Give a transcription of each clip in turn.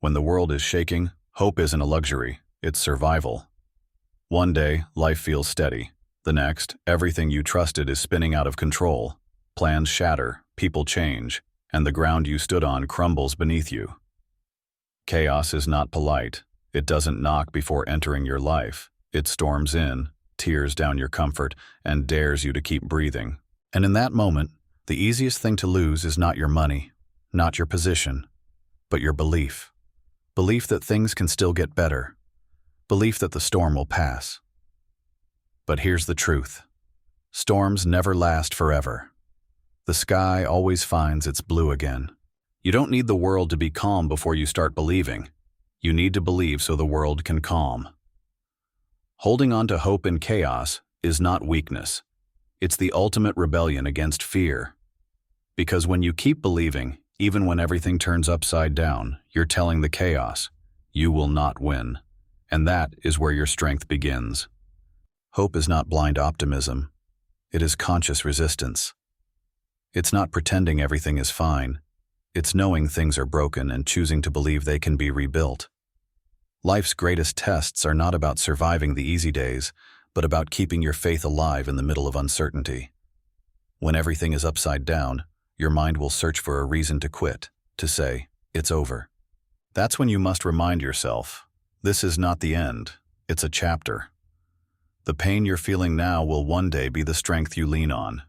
When the world is shaking, hope isn't a luxury, it's survival. One day, life feels steady. The next, everything you trusted is spinning out of control. Plans shatter, people change, and the ground you stood on crumbles beneath you. Chaos is not polite. It doesn't knock before entering your life. It storms in, tears down your comfort, and dares you to keep breathing. And in that moment, the easiest thing to lose is not your money, not your position, but your belief. Belief that things can still get better. Belief that the storm will pass. But here's the truth. Storms never last forever. The sky always finds its blue again. You don't need the world to be calm before you start believing. You need to believe so the world can calm. Holding on to hope in chaos is not weakness. It's the ultimate rebellion against fear. Because when you keep believing, even when everything turns upside down, you're telling the chaos, you will not win. And that is where your strength begins. Hope is not blind optimism. It is conscious resistance. It's not pretending everything is fine. It's knowing things are broken and choosing to believe they can be rebuilt. Life's greatest tests are not about surviving the easy days, but about keeping your faith alive in the middle of uncertainty. When everything is upside down, your mind will search for a reason to quit, to say, it's over. That's when you must remind yourself, this is not the end, it's a chapter. The pain you're feeling now will one day be the strength you lean on.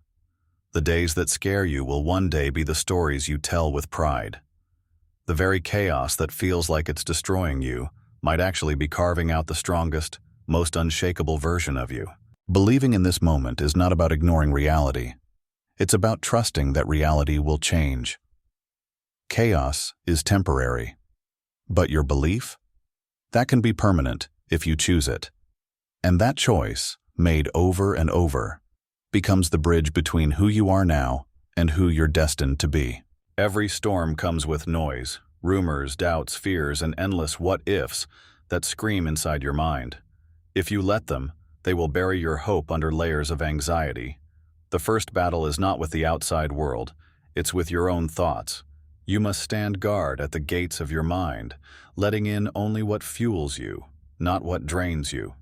The days that scare you will one day be the stories you tell with pride. The very chaos that feels like it's destroying you might actually be carving out the strongest, most unshakable version of you. Believing in this moment is not about ignoring reality. It's about trusting that reality will change. Chaos is temporary. But your belief? That can be permanent if you choose it. And that choice, made over and over, becomes the bridge between who you are now and who you're destined to be. Every storm comes with noise, rumors, doubts, fears, and endless what-ifs that scream inside your mind. If you let them, they will bury your hope under layers of anxiety. The first battle is not with the outside world, it's with your own thoughts. You must stand guard at the gates of your mind, letting in only what fuels you, not what drains you.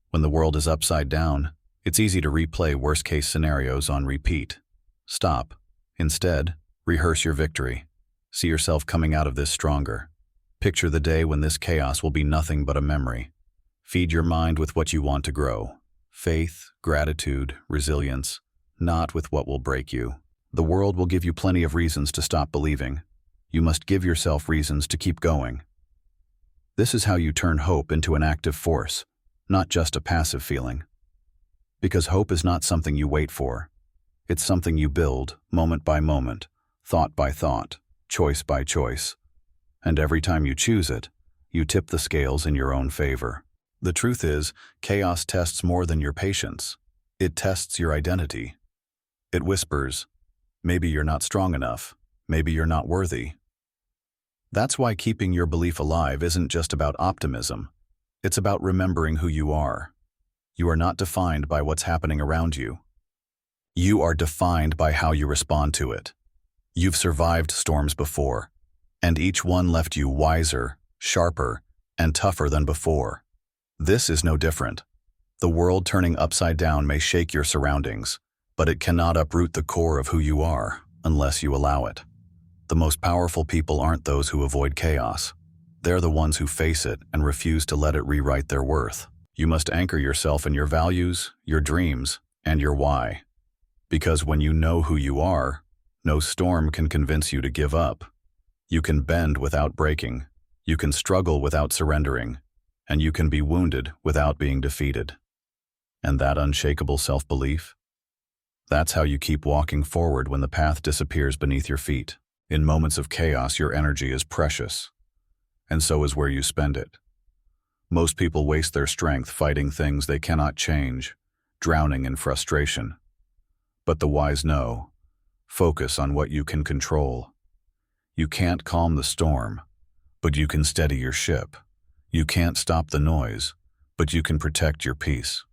When the world is upside down, it's easy to replay worst-case scenarios on repeat. Stop. Instead, rehearse your victory. See yourself coming out of this stronger. Picture the day when this chaos will be nothing but a memory. Feed your mind with what you want to grow. Faith, gratitude, resilience, not with what will break you. The world will give you plenty of reasons to stop believing. You must give yourself reasons to keep going. This is how you turn hope into an active force, not just a passive feeling. Because hope is not something you wait for. It's something you build, moment by moment, thought by thought, choice by choice. And every time you choose it, you tip the scales in your own favor. The truth is, chaos tests more than your patience. It tests your identity. It whispers, maybe you're not strong enough, maybe you're not worthy. That's why keeping your belief alive isn't just about optimism. It's about remembering who you are. You are not defined by what's happening around you. You are defined by how you respond to it. You've survived storms before, and each one left you wiser, sharper, and tougher than before. This is no different. The world turning upside down may shake your surroundings, but it cannot uproot the core of who you are unless you allow it. The most powerful people aren't those who avoid chaos. They're the ones who face it and refuse to let it rewrite their worth. You must anchor yourself in your values, your dreams, and your why. Because when you know who you are, no storm can convince you to give up. You can bend without breaking. You can struggle without surrendering. And you can be wounded without being defeated. And that unshakable self-belief? That's how you keep walking forward when the path disappears beneath your feet. In moments of chaos, your energy is precious. And so is where you spend it. Most people waste their strength fighting things they cannot change, drowning in frustration. But the wise know, focus on what you can control. You can't calm the storm, but you can steady your ship. You can't stop the noise, but you can protect your peace.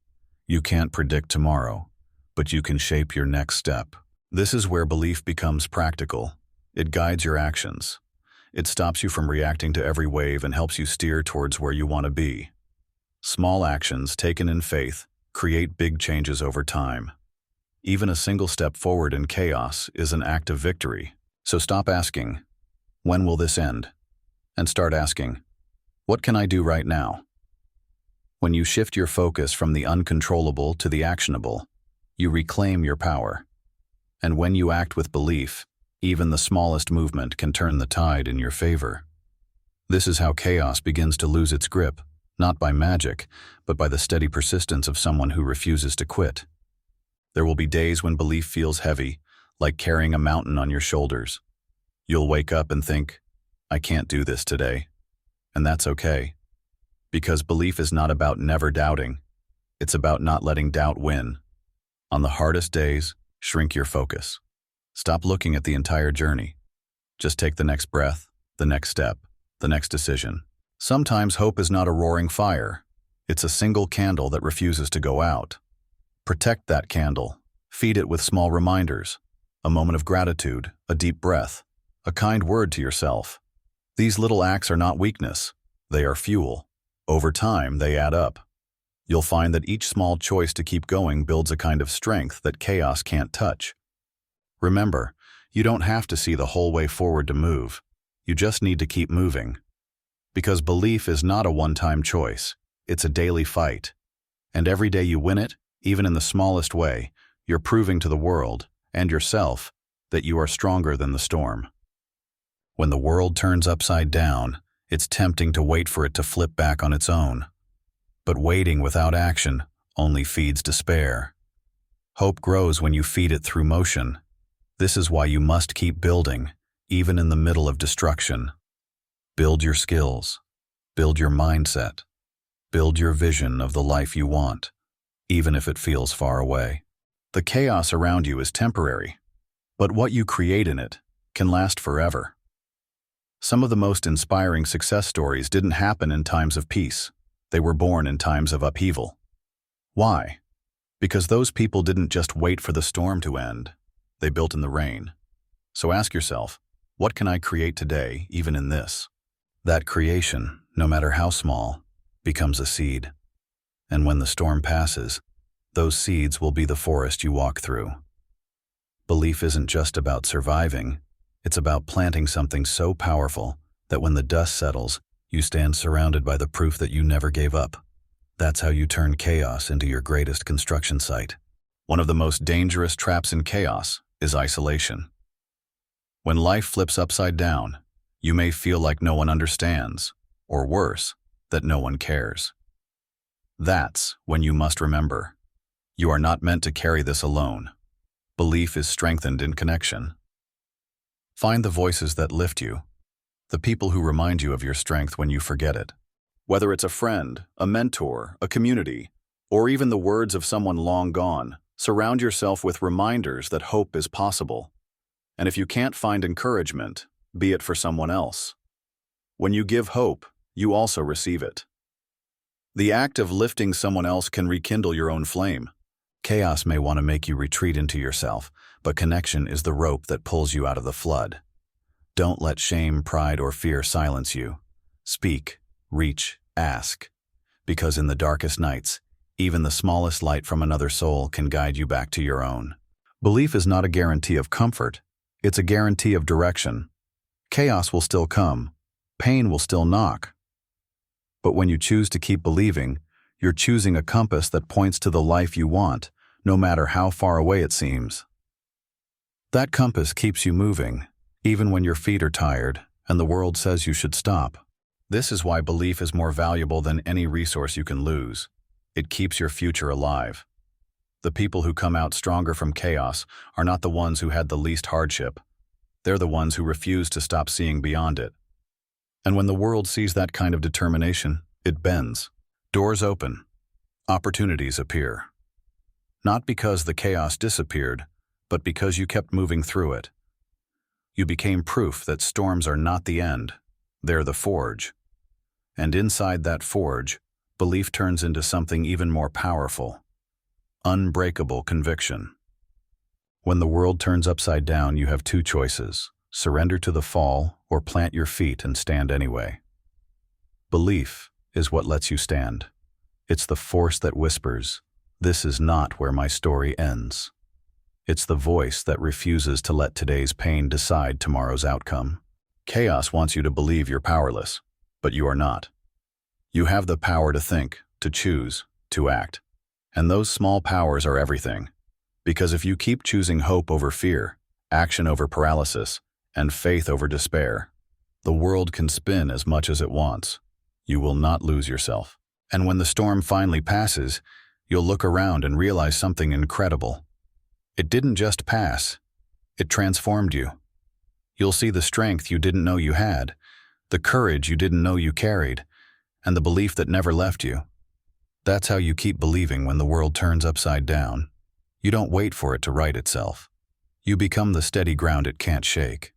You can't predict tomorrow, but you can shape your next step. This is where belief becomes practical. It guides your actions. It stops you from reacting to every wave and helps you steer towards where you want to be. Small actions taken in faith create big changes over time. Even a single step forward in chaos is an act of victory. So stop asking, "When will this end?" and start asking, "What can I do right now?" When you shift your focus from the uncontrollable to the actionable, you reclaim your power. And when you act with belief, even the smallest movement can turn the tide in your favor. This is how chaos begins to lose its grip, not by magic, but by the steady persistence of someone who refuses to quit. There will be days when belief feels heavy, like carrying a mountain on your shoulders. You'll wake up and think, "I can't do this today." And that's okay. Because belief is not about never doubting. It's about not letting doubt win. On the hardest days, shrink your focus. Stop looking at the entire journey. Just take the next breath, the next step, the next decision. Sometimes hope is not a roaring fire. It's a single candle that refuses to go out. Protect that candle. Feed it with small reminders. A moment of gratitude, a deep breath, a kind word to yourself. These little acts are not weakness. They are fuel. Over time, they add up. You'll find that each small choice to keep going builds a kind of strength that chaos can't touch. Remember, you don't have to see the whole way forward to move. You just need to keep moving. Because belief is not a one-time choice. It's a daily fight. And every day you win it, even in the smallest way, you're proving to the world, and yourself, that you are stronger than the storm. When the world turns upside down, it's tempting to wait for it to flip back on its own. But waiting without action only feeds despair. Hope grows when you feed it through motion. This is why you must keep building, even in the middle of destruction. Build your skills. Build your mindset. Build your vision of the life you want, even if it feels far away. The chaos around you is temporary, but what you create in it can last forever. Some of the most inspiring success stories didn't happen in times of peace. They were born in times of upheaval. Why? Because those people didn't just wait for the storm to end. They built in the rain. So ask yourself, what can I create today, even in this? That creation, no matter how small, becomes a seed. And when the storm passes, those seeds will be the forest you walk through. Belief isn't just about surviving. It's about planting something so powerful that when the dust settles, you stand surrounded by the proof that you never gave up. That's how you turn chaos into your greatest construction site. One of the most dangerous traps in chaos is isolation. When life flips upside down, you may feel like no one understands, or worse, that no one cares. That's when you must remember, you are not meant to carry this alone. Belief is strengthened in connection. Find the voices that lift you, the people who remind you of your strength when you forget it. Whether it's a friend, a mentor, a community, or even the words of someone long gone, surround yourself with reminders that hope is possible. And if you can't find encouragement, be it for someone else. When you give hope, you also receive it. The act of lifting someone else can rekindle your own flame. Chaos may want to make you retreat into yourself, but connection is the rope that pulls you out of the flood. Don't let shame, pride, or fear silence you. Speak, reach, ask. Because in the darkest nights, even the smallest light from another soul can guide you back to your own. Belief is not a guarantee of comfort. It's a guarantee of direction. Chaos will still come. Pain will still knock. But when you choose to keep believing, you're choosing a compass that points to the life you want, no matter how far away it seems. That compass keeps you moving, even when your feet are tired and the world says you should stop. This is why belief is more valuable than any resource you can lose. It keeps your future alive. The people who come out stronger from chaos are not the ones who had the least hardship. They're the ones who refuse to stop seeing beyond it. And when the world sees that kind of determination, it bends. Doors open. Opportunities appear. Not because the chaos disappeared, but because you kept moving through it. You became proof that storms are not the end. They're the forge. And inside that forge, belief turns into something even more powerful. Unbreakable conviction. When the world turns upside down, you have two choices: surrender to the fall or plant your feet and stand anyway. Belief is what lets you stand. It's the force that whispers, "This is not where my story ends." It's the voice that refuses to let today's pain decide tomorrow's outcome. Chaos wants you to believe you're powerless, but you are not. You have the power to think, to choose, to act. And those small powers are everything. Because if you keep choosing hope over fear, action over paralysis, and faith over despair, the world can spin as much as it wants. You will not lose yourself. And when the storm finally passes, you'll look around and realize something incredible. It didn't just pass. It transformed you. You'll see the strength you didn't know you had, the courage you didn't know you carried, and the belief that never left you. That's how you keep believing when the world turns upside down. You don't wait for it to right itself. You become the steady ground it can't shake.